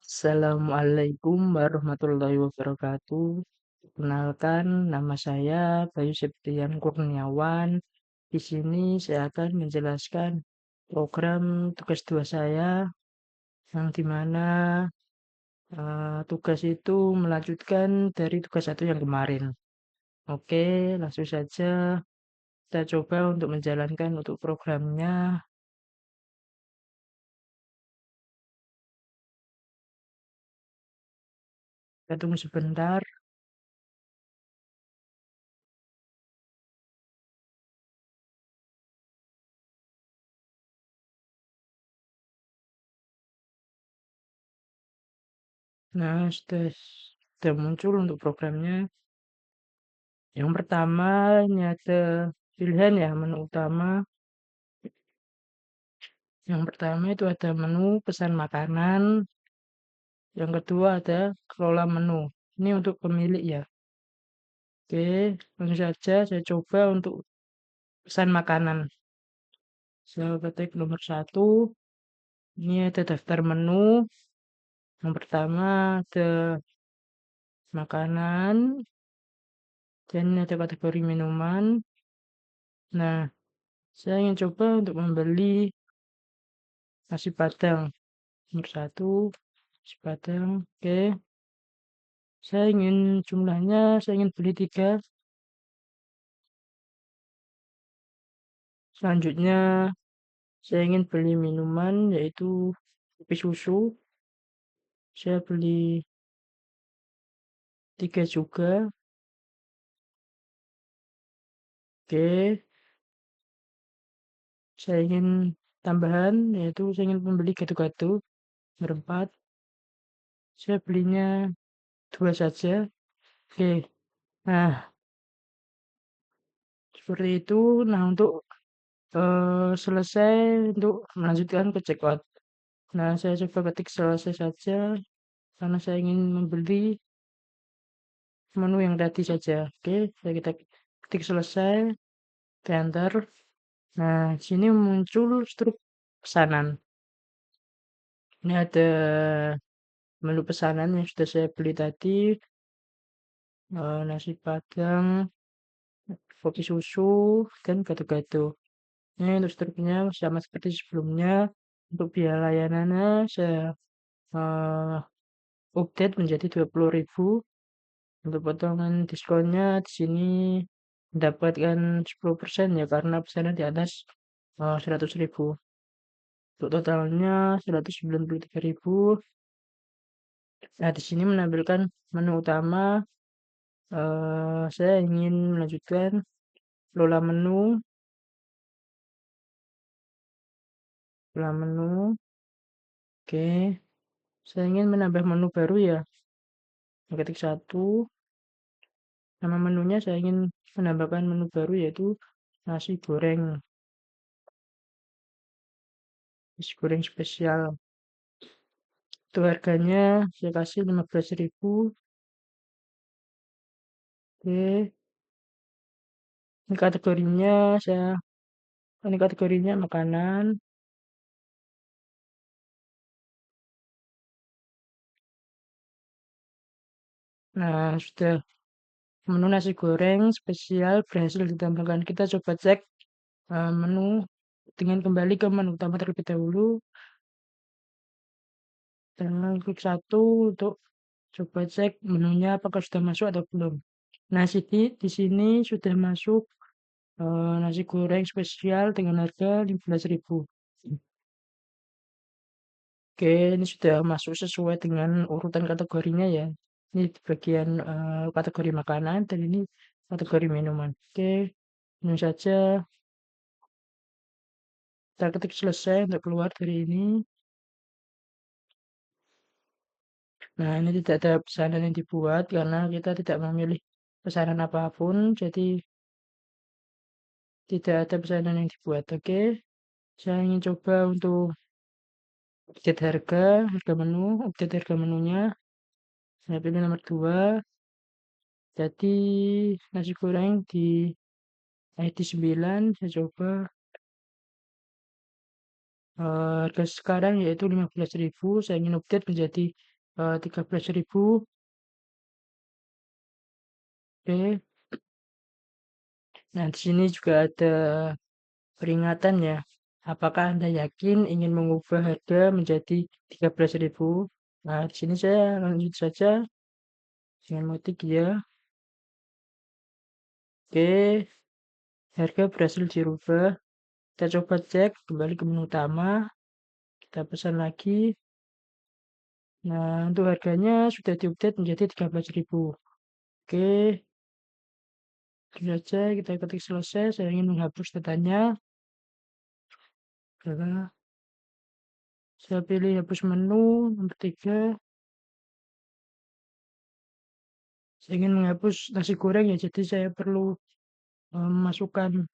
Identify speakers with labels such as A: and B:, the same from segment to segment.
A: Assalamualaikum warahmatullahi wabarakatuh. Kenalkan, nama saya Bayu Septian Kurniawan. Di sini saya akan menjelaskan program tugas 2 saya, yang dimana tugas itu melanjutkan dari tugas 1 yang kemarin. Oke, langsung saja kita coba untuk menjalankan untuk programnya. Kita tunggu sebentar. Nah, sudah muncul untuk programnya. Yang pertama, ini ada pilihan ya, menu utama. Yang pertama itu ada menu pesan makanan. Yang kedua ada kelola menu. Ini untuk pemilik ya. Oke, langsung saja saya coba untuk pesan makanan. Saya ketik nomor 1. Ini ada daftar menu. Yang pertama ada makanan. Dan ini ada kategori minuman. Nah, saya ingin coba untuk membeli nasi padang. Nomor 1, nasi padang. Oke. Saya ingin beli 3. Selanjutnya, saya ingin beli minuman yaitu kopi susu. Saya beli 3 juga. Oke. Saya ingin tambahan yaitu saya ingin membeli gado-gado berempat. Saya belinya 2 saja. Oke. Nah, seperti itu. Nah, untuk selesai untuk melanjutkan ke checkout. Nah, saya coba ketik selesai saja karena saya ingin membeli menu yang tadi saja. Oke, kita ketik selesai, enter. Nah, di sini muncul struk pesanan. Ini ada menu pesanan yang sudah saya beli tadi, nasi padang, kopi susu, dan gado-gado. Ini untuk struknya sama seperti sebelumnya. Untuk biaya layanannya saya uh, update menjadi 20.000. Untuk potongan diskonnya di sini mendapatkan 10% ya karena pesanan di atas 100.000. Untuk totalnya 193.000. Nah, di sini menampilkan menu utama. Saya ingin melanjutkan kelola menu. Kelola menu. Oke. Saya ingin menambah menu baru ya. Ketik 1. Nama menunya saya ingin menambahkan menu baru yaitu nasi goreng. Nasi goreng spesial. Itu harganya saya kasih 15.000. Oke. Ini kategorinya makanan. Nah, sudah menu nasi goreng spesial berhasil ditambahkan. Kita coba cek menu dengan kembali ke menu utama terlebih dahulu. Dan klik 1 untuk coba cek menunya apakah sudah masuk atau belum. Nah, di sini sudah masuk nasi goreng spesial dengan harga 15.000. Oke, ini sudah masuk sesuai dengan urutan kategorinya ya. Ini di bagian kategori makanan dan ini kategori minuman. Oke, ini saja. Kita ketik selesai untuk keluar dari ini. Nah, ini tidak ada pesanan yang dibuat karena kita tidak memilih pesanan apapun, jadi tidak ada pesanan yang dibuat. Oke, saya ingin coba untuk update harga menu, update harga menunya. Saya pilih nomor 2. Jadi nasi goreng di ID 9, saya coba harga sekarang yaitu 15.000. Saya ingin update menjadi 13.000. Oke. Nah, di sini juga ada peringatan ya. Apakah Anda yakin ingin mengubah harga menjadi 13.000? Nah, di sini saya lanjut saja dengan mengetik ya. Oke, harga berhasil dirubah. Kita coba cek kembali ke menu utama. Kita pesan lagi. Nah, untuk harganya sudah diupdate menjadi 13.000. Oke, itu saja kita ketik selesai. Saya ingin menghapus datanya. Karena saya pilih hapus menu nomor 3. Saya ingin menghapus nasi goreng ya, jadi saya perlu memasukkan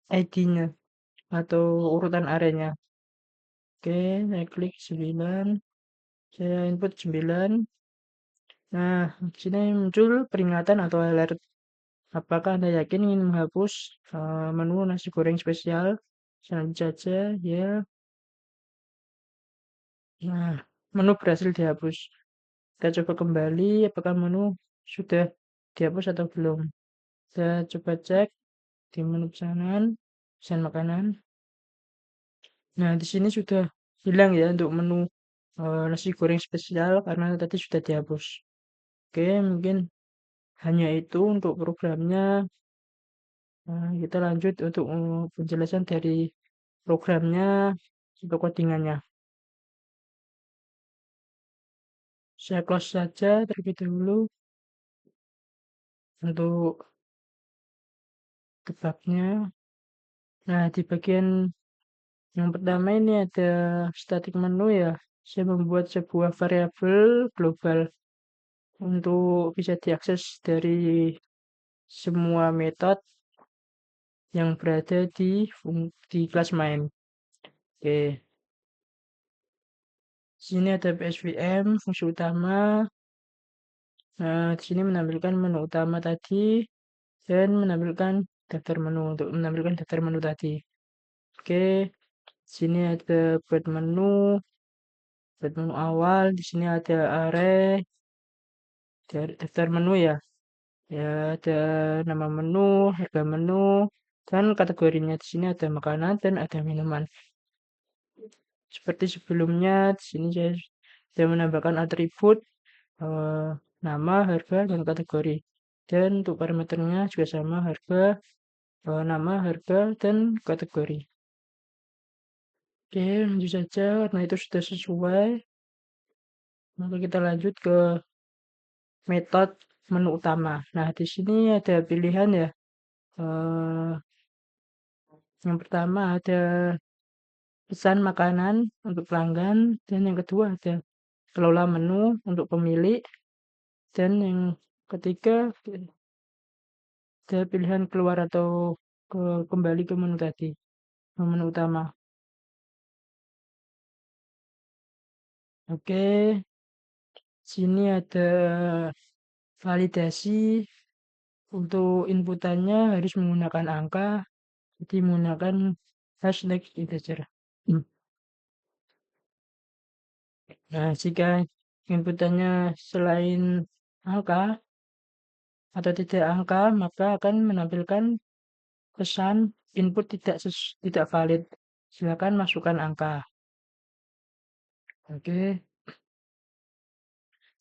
A: ID-nya atau urutan areanya. Oke, saya klik 9. Saya input 9. Nah, di sini muncul peringatan atau alert. Apakah Anda yakin ingin menghapus menu nasi goreng spesial? Selanjutnya saja, ya. Nah, menu berhasil dihapus. Kita coba kembali, apakah menu sudah dihapus atau belum. Kita coba cek di menu pesan makanan. Nah, di sini sudah hilang ya untuk menu nasi goreng spesial karena tadi sudah dihapus. Oke, mungkin hanya itu untuk programnya. Kita lanjut untuk penjelasan dari programnya untuk codingannya. Saya close saja terlebih dahulu untuk debugnya. Nah, di bagian yang pertama ini ada static menu ya. Saya membuat sebuah variabel global untuk bisa diakses dari semua metode yang berada di kelas main. Oke. Sini ada PSVM, fungsi utama. Nah, di sini menampilkan menu utama tadi dan menampilkan daftar menu untuk menampilkan daftar menu tadi. Oke. Sini ada buat menu awal. Di sini ada array dari daftar menu ya. Ya, ada nama menu, harga menu, dan kategorinya. Di sini ada makanan dan ada minuman. Seperti sebelumnya, di sini saya menambahkan atribut eh, nama, harga, dan kategori. Dan untuk parameternya juga sama, harga, nama, harga, dan kategori. Oke, lanjut saja karena itu sudah sesuai. Maka kita lanjut ke metode menu utama. Nah, di sini ada pilihan ya. Eh, yang pertama ada pesan makanan untuk pelanggan, dan yang kedua ada kelola menu untuk pemilik, dan yang ketiga ada pilihan keluar atau kembali ke menu tadi, ke menu utama. Oke, sini ada validasi untuk inputannya harus menggunakan angka, jadi menggunakan hash next integer. Nah, jika inputannya selain angka atau tidak angka, maka akan menampilkan pesan input tidak valid. Silakan masukkan angka. Oke.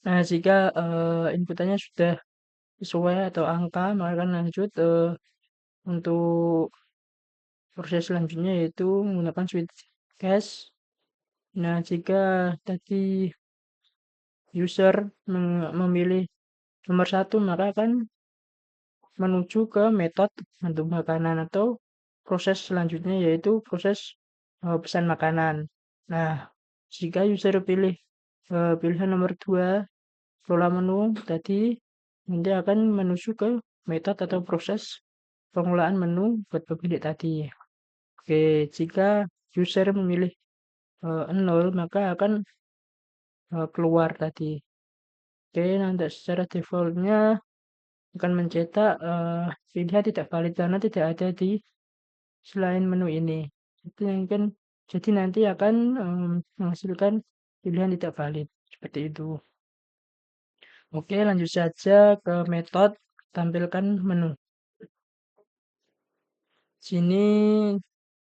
A: Nah, jika inputannya sudah sesuai atau angka, maka akan lanjut untuk proses selanjutnya yaitu menggunakan switch cache. Nah, jika tadi user memilih nomor 1, maka akan menuju ke metode untuk makanan atau proses selanjutnya yaitu proses pesan makanan. Nah, jika user pilih pilihan nomor 2, kelola menu tadi, nanti akan menuju ke metode atau proses pengelolaan menu buat pemilik tadi. Oke, jika user memilih 0, maka akan keluar tadi. Oke, nanti secara defaultnya akan mencetak pilihan tidak valid karena tidak ada di selain menu ini. Jadi nanti akan menghasilkan pilihan tidak valid seperti itu. Oke, lanjut saja ke metode tampilkan menu. Sini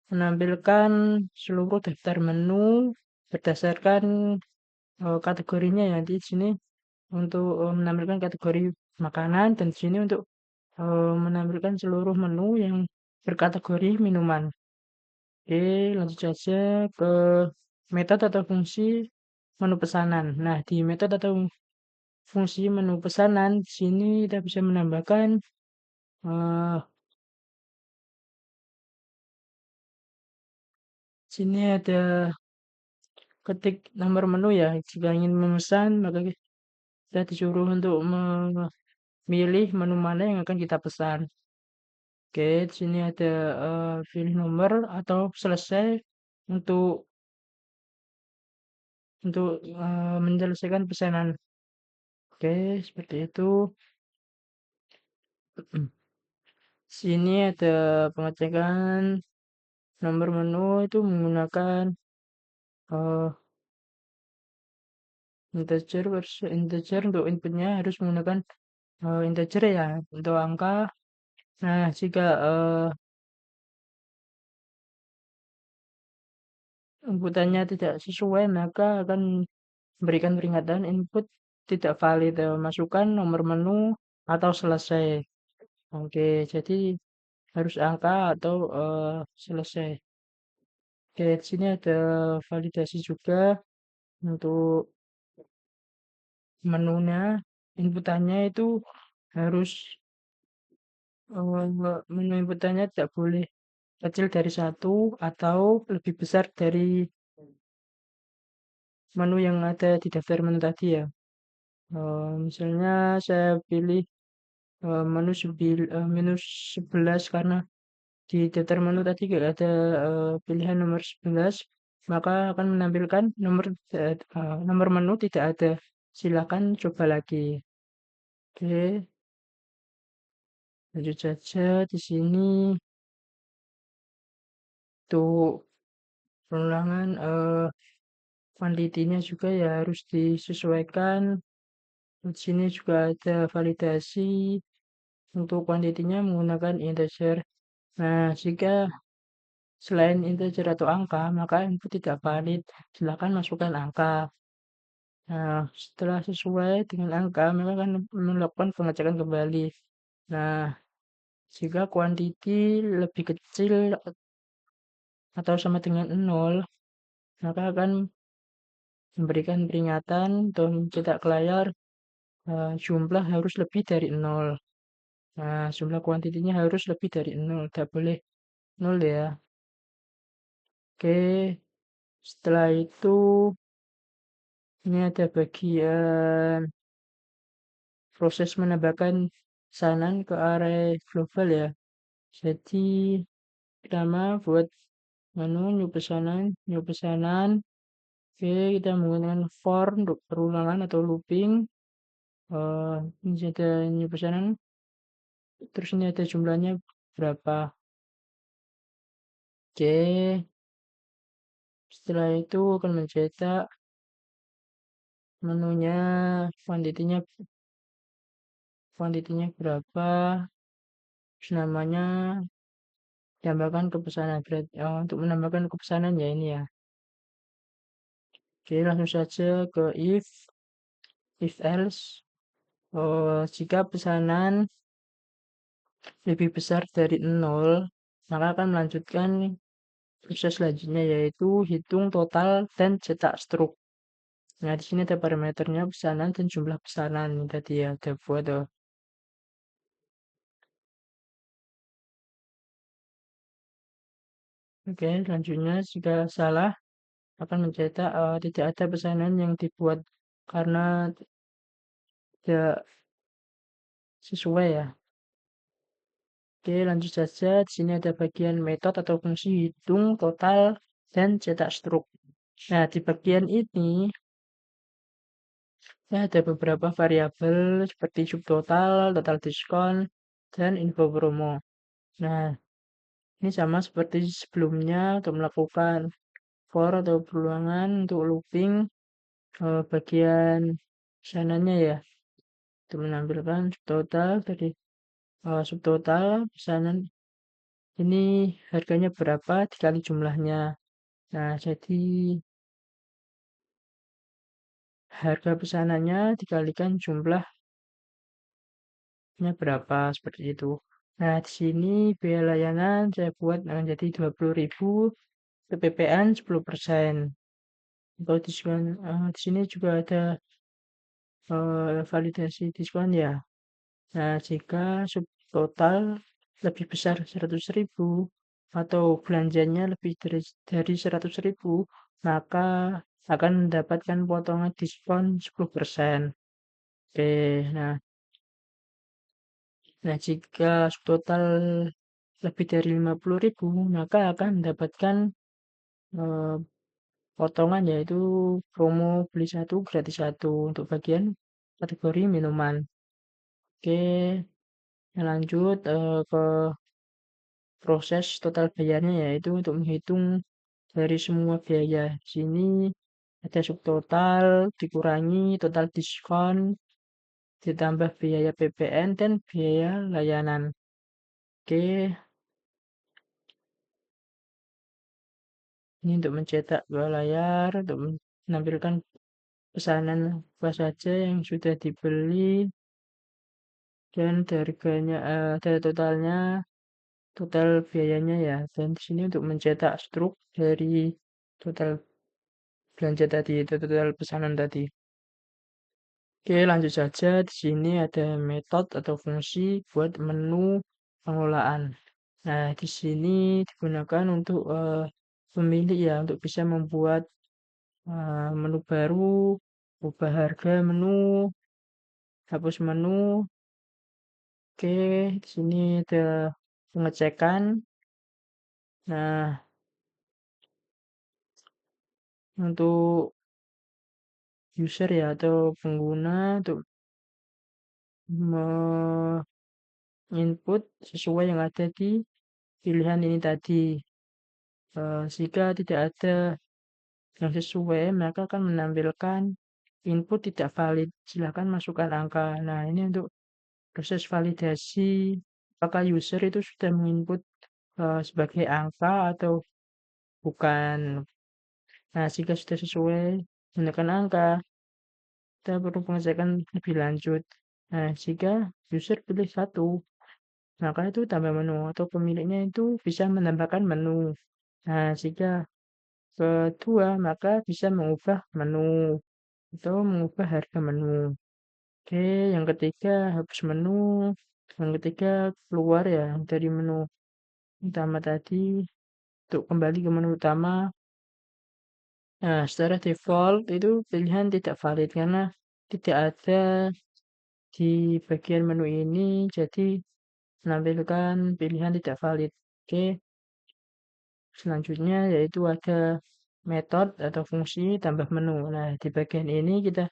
A: menampilkan seluruh daftar menu berdasarkan kategorinya ya. Di sini untuk menampilkan kategori makanan dan di sini untuk menampilkan seluruh menu yang berkategori minuman. Oke, lanjut saja ke metode atau fungsi menu pesanan. Nah, di metode atau fungsi menu pesanan, di sini kita bisa menambahkan eh, sini ada ketik nomor menu ya. Jika ingin memesan, maka kita disuruh untuk memilih menu mana yang akan kita pesan. Oke, di sini ada pilih nomor atau selesai untuk menyelesaikan pesanan. Oke, seperti itu. Sini ada pengecekan nomor menu itu menggunakan eh, integer versus integer untuk inputnya harus menggunakan integer ya untuk angka. Nah, jika inputannya tidak sesuai maka akan memberikan peringatan input tidak valid. Masukkan nomor menu atau selesai. Oke, jadi harus angka atau selesai. Oke, di sini ada validasi juga untuk menunya. Inputannya itu harus menu inputannya tidak boleh kecil dari satu atau lebih besar dari menu yang ada di daftar menu tadi ya. Misalnya saya pilih menu 11 karena di daftar menu tadi nggak ada pilihan nomor 11, maka akan menampilkan nomor menu tidak ada. Silakan coba lagi. Oke, lanjut saja di sini untuk penulangan kuantitinya juga ya harus disesuaikan. Di sini juga ada validasi untuk kuantitinya menggunakan integer. Nah, jika selain integer atau angka, maka input tidak valid. Silakan masukkan angka. Nah, setelah sesuai dengan angka, maka akan melakukan pengecekan kembali. Nah, jika kuantiti lebih kecil atau sama dengan 0, maka akan memberikan peringatan atau mencetak ke layar jumlah harus lebih dari 0. Nah, jumlah kuantitinya harus lebih dari 0, tidak boleh 0 ya. Oke, setelah itu ini ada bagian proses menambahkan pesanan ke array global ya. Jadi pertama buat new pesanan. Oke, kita menggunakan for untuk perulangan atau looping. Ini ada new pesanan. Terus ini ada jumlahnya berapa. Oke, setelah itu akan mencetak menunya, kuantitinya kuantitinya berapa, terus namanya tambahkan ke pesanan. Berarti untuk menambahkan ke pesanan ya ini ya. Oke, langsung saja ke if else. Jika pesanan lebih besar dari 0, maka akan melanjutkan proses selanjutnya yaitu hitung total dan cetak struk. Nah, di sini ada parameternya pesanan dan jumlah pesanan. Ini tadi ya ada buat. Oke, selanjutnya jika salah akan mencetak tidak ada pesanan yang dibuat karena tidak sesuai ya. Oke, lanjut saja. Di sini ada bagian metode atau fungsi hitung total dan cetak struk. Nah, di bagian ini ya ada beberapa variabel seperti subtotal, total diskon, dan info promo. Nah, ini sama seperti sebelumnya untuk melakukan for atau perulangan untuk looping bagian sananya ya. untuk menampilkan subtotal tadi, subtotal pesanan ini harganya berapa dikali jumlahnya. Nah, jadi harga pesanannya dikalikan jumlahnya berapa seperti itu. Nah, di sini biaya layanan saya buat akan jadi 20.000, PPN 10%. Kalau diskon di sini juga ada validasi diskon ya. Nah, jika subtotal lebih besar 100.000 atau belanjanya lebih dari 100.000, maka akan mendapatkan potongan diskon 10%. Oke, nah, jika subtotal lebih dari 50.000, maka akan mendapatkan eh, potongan yaitu promo beli satu gratis satu untuk bagian kategori minuman. Oke, lanjut ke proses total biayanya yaitu untuk menghitung dari semua biaya. Di sini ada subtotal dikurangi total diskon ditambah biaya PPN dan biaya layanan. Oke, ini untuk mencetak dua layar, untuk menampilkan pesanan apa saja yang sudah dibeli dan harganya, dari totalnya, total biayanya ya. Dan di sini untuk mencetak struk dari total belanja tadi, itu total pesanan tadi. Oke, lanjut saja. Di sini ada metode atau fungsi buat menu pengelolaan. Nah, di sini digunakan untuk pemilik ya, untuk bisa membuat menu baru, ubah harga menu, hapus menu. Oke, di sini ada pengecekan. Nah, untuk user ya atau pengguna untuk menginput sesuai yang ada di pilihan ini tadi. Jika tidak ada yang sesuai, maka akan menampilkan input tidak valid. Silakan masukkan angka. Nah, ini untuk proses validasi apakah user itu sudah menginput sebagai angka atau bukan. Nah, jika sudah sesuai menggunakan angka, kita perlu pengecekan lebih lanjut. Nah, jika user pilih satu, maka itu tambah menu atau pemiliknya itu bisa menambahkan menu. Nah, jika kedua, maka bisa mengubah menu atau mengubah harga menu. Oke, yang ketiga hapus menu. Yang ketiga keluar ya dari menu utama tadi untuk kembali ke menu utama. Nah, secara default itu pilihan tidak valid karena tidak ada di bagian menu ini, jadi menampilkan pilihan tidak valid. Oke, selanjutnya yaitu ada metode atau fungsi tambah menu. Nah, di bagian ini kita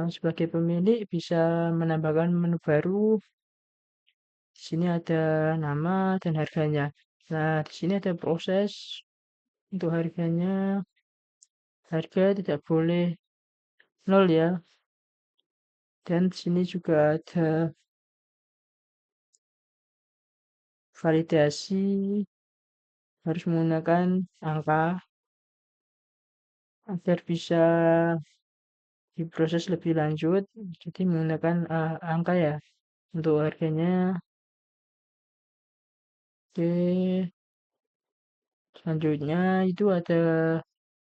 A: sebagai pemilik bisa menambahkan menu baru. Di sini ada nama dan harganya. Nah, di sini ada proses untuk harganya. Harga tidak boleh nol ya. Dan di sini juga ada validasi harus menggunakan angka agar bisa diproses lebih lanjut. Jadi menggunakan angka ya untuk harganya. Oke, selanjutnya itu ada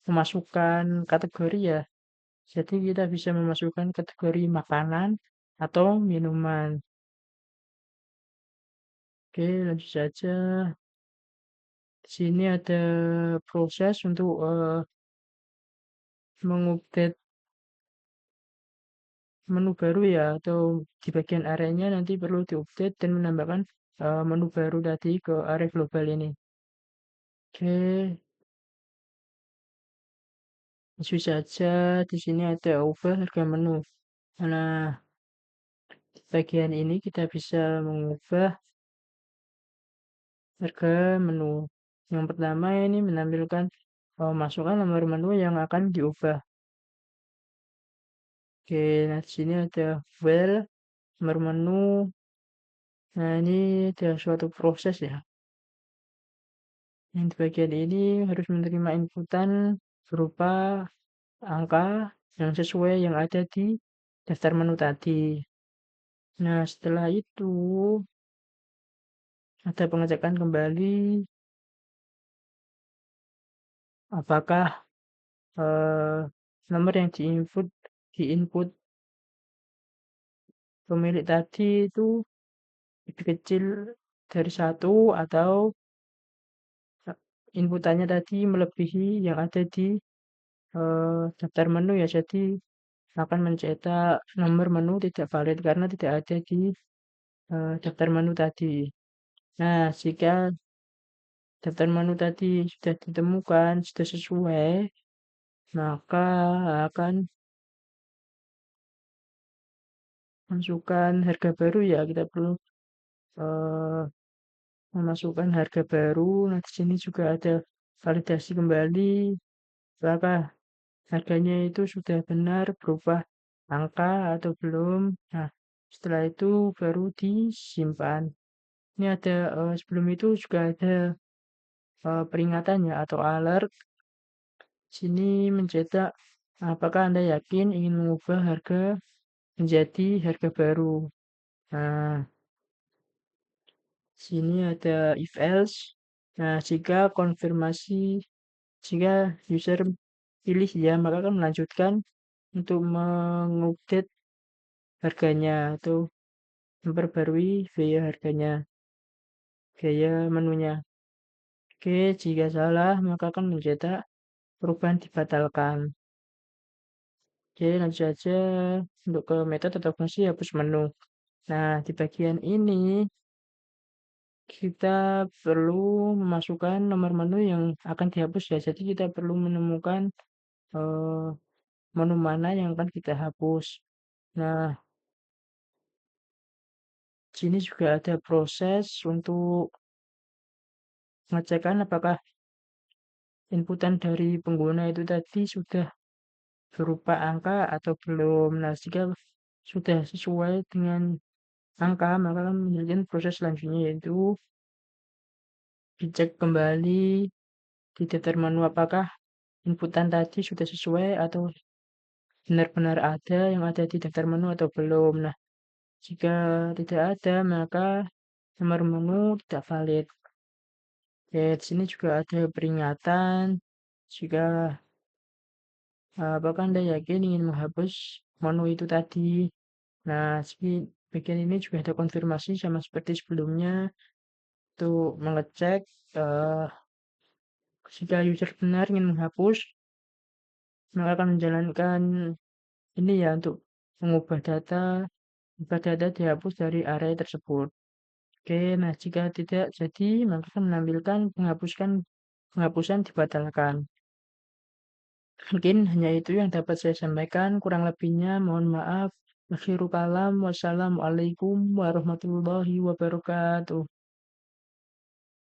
A: memasukkan kategori ya. Jadi kita bisa memasukkan kategori makanan atau minuman. Oke, lanjut saja. Di sini ada proses untuk mengupdate menu baru ya atau di bagian areanya nanti perlu diupdate dan menambahkan menu baru tadi ke area global ini. Oke, langsung saja di sini ada ubah harga menu. Nah, di bagian ini kita bisa mengubah harga menu. Yang pertama ini menampilkan masukkan nomor menu yang akan diubah. Oke, nah di sini ada file. nomor menu. Nah, ini ada suatu proses ya. Yang di bagian ini harus menerima inputan berupa angka yang sesuai yang ada di daftar menu tadi. Nah, setelah itu ada pengecekan kembali apakah eh, nomor yang di input pemilik tadi itu lebih kecil dari satu atau inputannya tadi melebihi yang ada di daftar menu ya. Jadi akan mencetak nomor menu tidak valid karena tidak ada di daftar menu tadi. Nah, jika daftar menu tadi sudah ditemukan, sudah sesuai, maka akan masukkan harga baru ya. Kita perlu eh, memasukkan harga baru. Nah, di sini juga ada validasi kembali apakah harganya itu sudah benar berubah angka atau belum. Nah, setelah itu baru disimpan. Ini ada sebelum itu juga ada peringatannya atau alert. Sini mencetak apakah Anda yakin ingin mengubah harga menjadi harga baru. Nah, sini ada if else. Nah, jika user pilih ya, maka akan melanjutkan untuk mengupdate harganya atau memperbarui biaya harganya, biaya menunya. Oke, jika salah maka akan mencetak perubahan dibatalkan. Oke, lanjut saja untuk ke metode atau fungsi hapus menu. Nah, di bagian ini kita perlu memasukkan nomor menu yang akan dihapus ya. Jadi kita perlu menemukan eh, menu mana yang akan kita hapus. Nah, di sini juga ada proses untuk mengecekkan apakah inputan dari pengguna itu tadi sudah berupa angka atau belum. Nah, jika sudah sesuai dengan angka, maka akan menjadi proses selanjutnya yaitu dicek kembali di daftar menu apakah inputan tadi sudah sesuai atau benar-benar ada yang ada di daftar menu atau belum. Nah, jika tidak ada, maka nomor menu tidak valid. Oke, di sini juga ada peringatan jika apakah Anda yakin ingin menghapus menu itu tadi. Nah, di bagian ini juga ada konfirmasi sama seperti sebelumnya untuk mengecek eh, jika user benar ingin menghapus, maka akan menjalankan ini ya untuk mengubah data dihapus dari area tersebut. Oke, nah jika tidak jadi, maka akan menampilkan penghapusan dibatalkan. Mungkin hanya itu yang dapat saya sampaikan. Kurang lebihnya mohon maaf. Akhirul kalam. Wassalamualaikum warahmatullahi wabarakatuh.